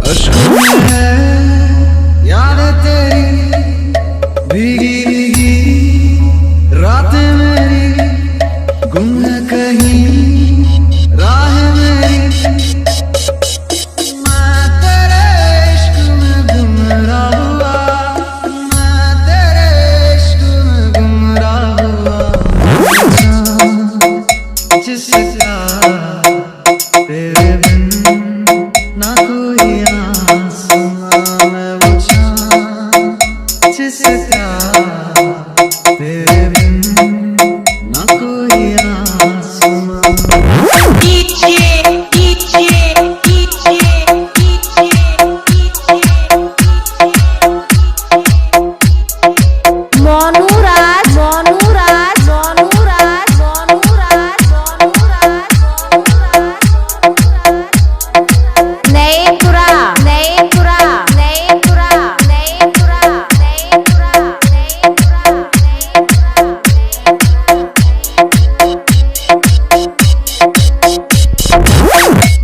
अश्कों में है याद तेरी भीगी भीगी रातें मेरी गुम है कहीं राह मेरी। मैं तेरे इश्क में गुमराह हुआ, मैं तेरे इश्क में गुमराह हुआ। जिसका तेरे बिन ना कोई आसमां, मैं वो चाँद जिसका तेरे बिन ना कोई आसमां।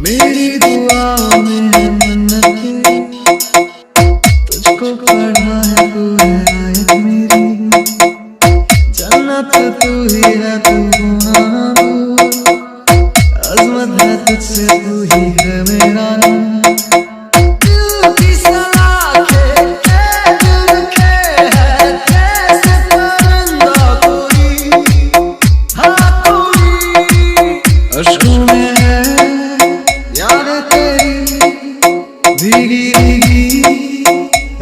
मेरी दुआओं में है मन्नतें, तुझको पढ़ा है तू है आयत मेरी। जन्नत तू ही है तू महबूब, अज़मत है तुझसे तू ही है मेरा दिल की सलाखें के है कैसे परिंदा कोई, हाँ कोई। अश्कों में है याद तेरी भीगी भीगी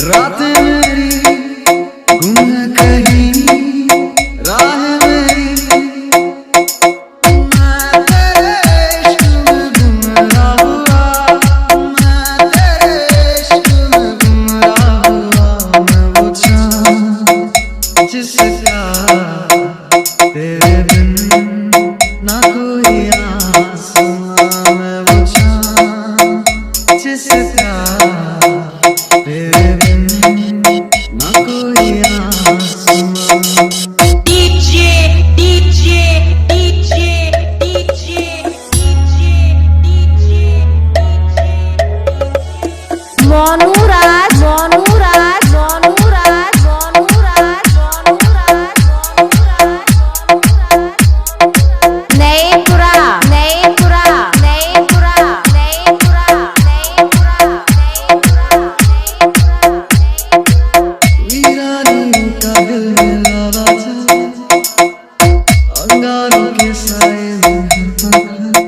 रातें मेरी गुम है कहीं राह मेरी। मैं तेरे इश्क में गुमराह हुआ, मैं तेरे इश्क में गुमराह हुआ। मैं वो चाँद जिसका तेरे बिन ना कोई आसमां, मैं वो चाँद जिसका तेरे बिन ना कोई आसमां। दिल में लावा था अंगारों के साए में